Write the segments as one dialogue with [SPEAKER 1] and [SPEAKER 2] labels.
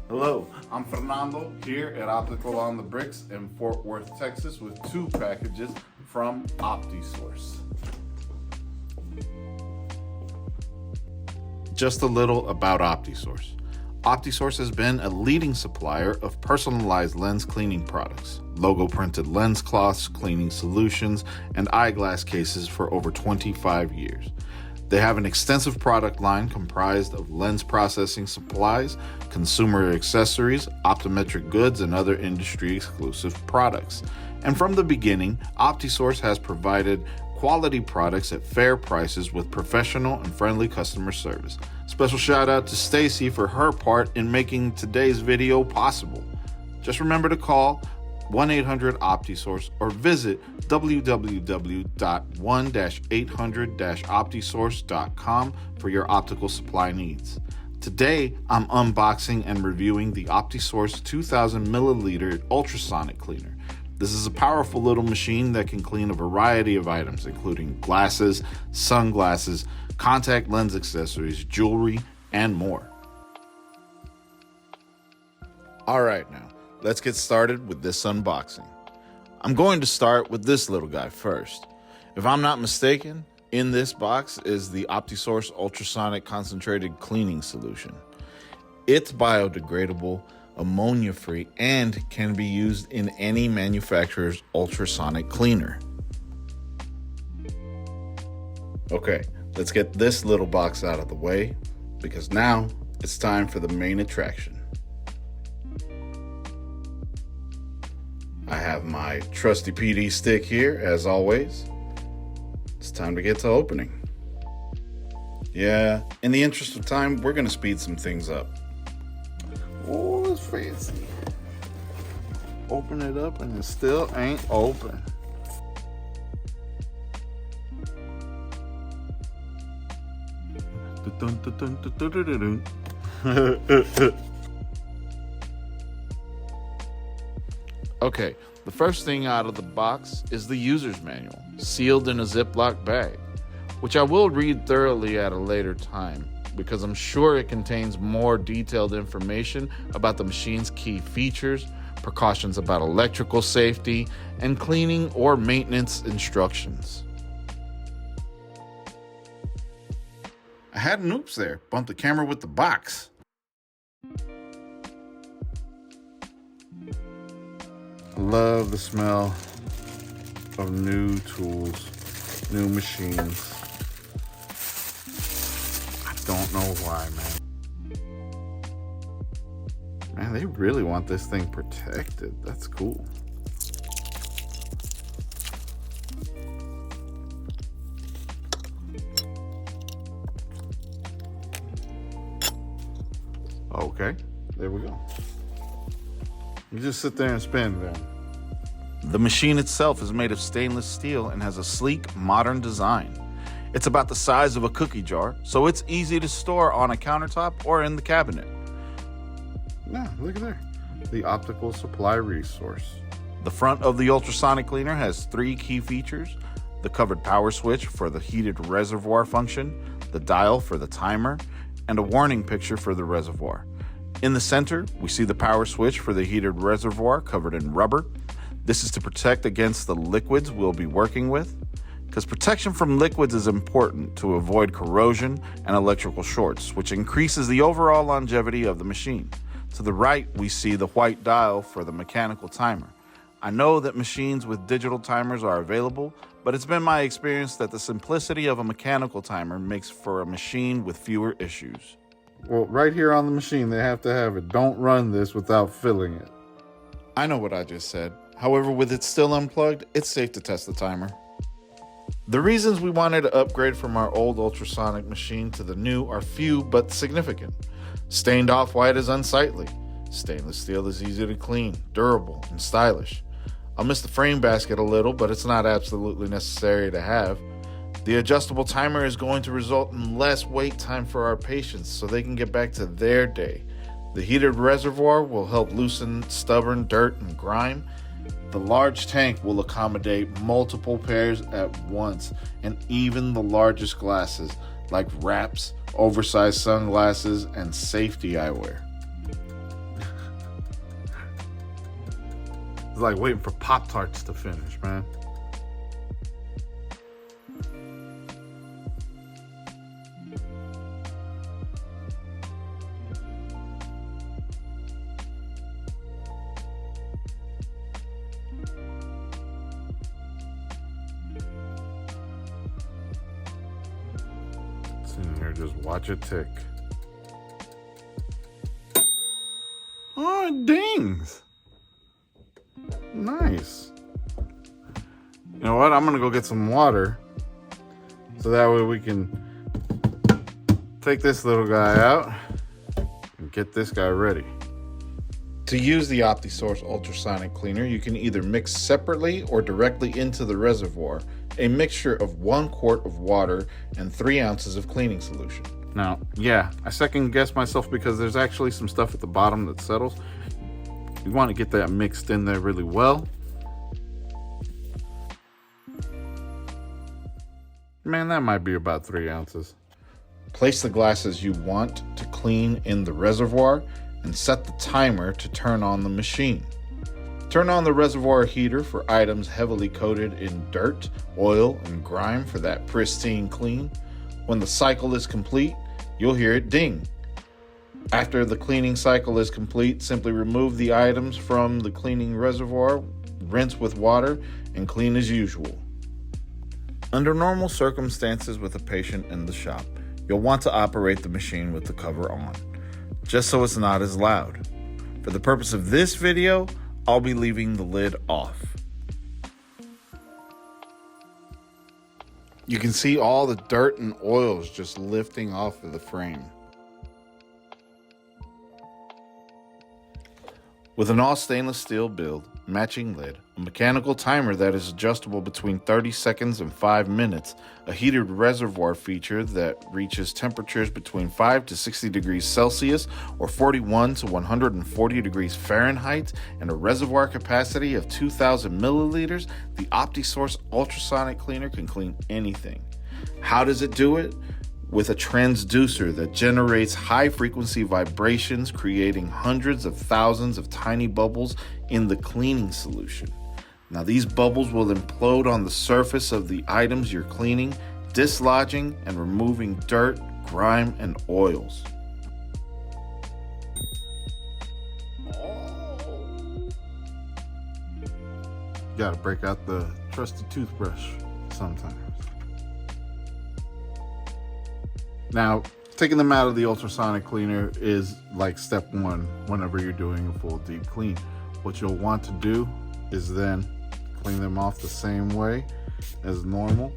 [SPEAKER 1] Hello, I'm Fernando here at Optical on the Bricks in Fort Worth, Texas with 2 packages from OptiSource. Just a little about OptiSource. OptiSource has been a leading supplier of personalized lens cleaning products, logo printed lens cloths, cleaning solutions, and eyeglass cases for over 25 years. They have an extensive product line comprised of lens processing supplies, consumer accessories, optometric goods, and other industry-exclusive products. And from the beginning, OptiSource has provided quality products at fair prices with professional and friendly customer service. Special shout out to Stacy for her part in making today's video possible. Just remember to call 1-800-OptiSource or visit www.1-800-OptiSource.com for your optical supply needs. Today, I'm unboxing and reviewing the OptiSource 2000 milliliter ultrasonic cleaner. This is a powerful little machine that can clean a variety of items, including glasses, sunglasses, contact lens accessories, jewelry, and more. All right, now, let's get started with this unboxing. I'm going to start with this little guy first. If I'm not mistaken, in this box is the OptiSource Ultrasonic Concentrated Cleaning Solution. It's biodegradable, ammonia-free, and can be used in any manufacturer's ultrasonic cleaner. Okay, let's get this little box out of the way, because now it's time for the main attraction. I have my trusty PD stick here, as always. It's time to get to opening. Yeah, in the interest of time, we're going to speed some things up. Oh, it's fancy. Open it up and it still ain't open. Okay, the first thing out of the box is the user's manual, sealed in a Ziploc bag, which I will read thoroughly at a later time, because I'm sure it contains more detailed information about the machine's key features, precautions about electrical safety, and cleaning or maintenance instructions. I had an oops there, bumped the camera with the box. Love the smell of new tools, new machines. Don't know why, man. Man, they really want this thing protected. That's cool. Okay, there we go. You just sit there and spin then. The machine itself is made of stainless steel and has a sleek, modern design. It's about the size of a cookie jar, so it's easy to store on a countertop or in the cabinet. Yeah, look at there. The optical supply resource. The front of the ultrasonic cleaner has 3 key features: the covered power switch for the heated reservoir function, the dial for the timer, and a warning picture for the reservoir. In the center, we see the power switch for the heated reservoir covered in rubber. This is to protect against the liquids we'll be working with, because protection from liquids is important to avoid corrosion and electrical shorts, which increases the overall longevity of the machine. To the right, we see the white dial for the mechanical timer. I know that machines with digital timers are available, but it's been my experience that the simplicity of a mechanical timer makes for a machine with fewer issues. Well, right here on the machine, they have to have it. Don't run this without filling it. I know what I just said. However, with it still unplugged, it's safe to test the timer. The reasons we wanted to upgrade from our old ultrasonic machine to the new are few but significant. Stained off-white is unsightly. Stainless steel is easy to clean, durable, and stylish. I'll miss the frame basket a little, but it's not absolutely necessary to have. The adjustable timer is going to result in less wait time for our patients so they can get back to their day. The heated reservoir will help loosen stubborn dirt and grime. The large tank will accommodate multiple pairs at once, and even the largest glasses like wraps, oversized sunglasses, and safety eyewear. It's like waiting for Pop-Tarts to finish, man. In here, just watch it tick. Oh, it dings. Nice. You know what? I'm gonna go get some water so that way we can take this little guy out and get this guy ready. To use the OptiSource Ultrasonic Cleaner, you can either mix separately or directly into the reservoir a mixture of 1 quart of water and 3 ounces of cleaning solution. Now, yeah, I second guess myself because there's actually some stuff at the bottom that settles. You want to get that mixed in there really well. Man, that might be about 3 ounces. Place the glasses you want to clean in the reservoir and set the timer to turn on the machine. Turn on the reservoir heater for items heavily coated in dirt, oil, and grime for that pristine clean. When the cycle is complete, you'll hear it ding. After the cleaning cycle is complete, simply remove the items from the cleaning reservoir, rinse with water, and clean as usual. Under normal circumstances with a patient in the shop, you'll want to operate the machine with the cover on, just so it's not as loud. For the purpose of this video, I'll be leaving the lid off. You can see all the dirt and oils just lifting off of the frame. With an all stainless steel build, matching lid, a mechanical timer that is adjustable between 30 seconds and 5 minutes, a heated reservoir feature that reaches temperatures between 5 to 60 degrees Celsius or 41 to 140 degrees Fahrenheit, and a reservoir capacity of 2,000 milliliters, the OptiSource Ultrasonic Cleaner can clean anything. How does it do it? With a transducer that generates high-frequency vibrations, creating hundreds of thousands of tiny bubbles in the cleaning solution. Now, these bubbles will implode on the surface of the items you're cleaning, dislodging and removing dirt, grime, and oils. Gotta break out the trusty toothbrush sometimes. Now, taking them out of the ultrasonic cleaner is like step 1 whenever you're doing a full deep clean. What you'll want to do is then clean them off the same way as normal.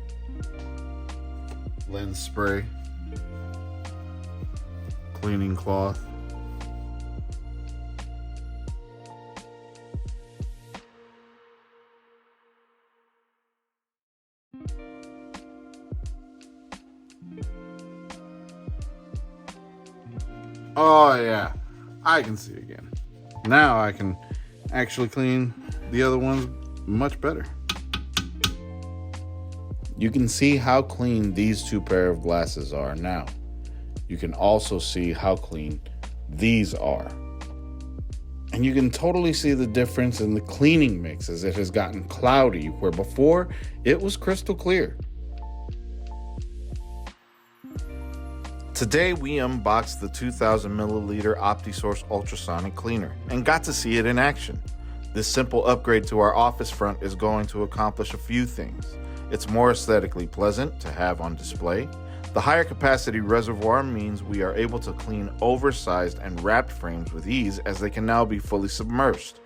[SPEAKER 1] Lens spray, cleaning cloth. Oh yeah, I can see again. Now I can actually clean the other ones much better. You can see how clean these 2 pair of glasses are now. You can also see how clean these are. And you can totally see the difference in the cleaning mix as it has gotten cloudy, where before it was crystal clear. Today we unboxed the 2,000 milliliter OptiSource Ultrasonic Cleaner and got to see it in action. This simple upgrade to our office front is going to accomplish a few things. It's more aesthetically pleasant to have on display. The higher capacity reservoir means we are able to clean oversized and wrapped frames with ease, as they can now be fully submerged.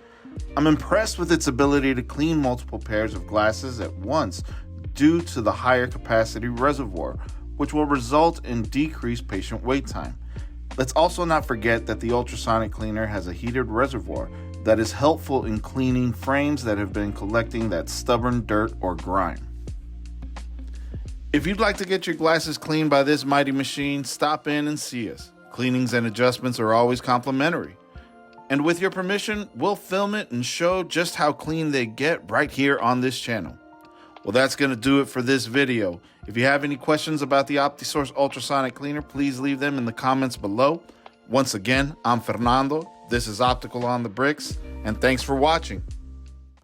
[SPEAKER 1] I'm impressed with its ability to clean multiple pairs of glasses at once due to the higher capacity reservoir, which will result in decreased patient wait time. Let's also not forget that the ultrasonic cleaner has a heated reservoir that is helpful in cleaning frames that have been collecting that stubborn dirt or grime. If you'd like to get your glasses cleaned by this mighty machine, stop in and see us. Cleanings and adjustments are always complimentary. And with your permission, we'll film it and show just how clean they get right here on this channel. Well, that's going to do it for this video. If you have any questions about the OptiSource Ultrasonic Cleaner, please leave them in the comments below. Once again, I'm Fernando. This is Optical on the Bricks, and thanks for watching.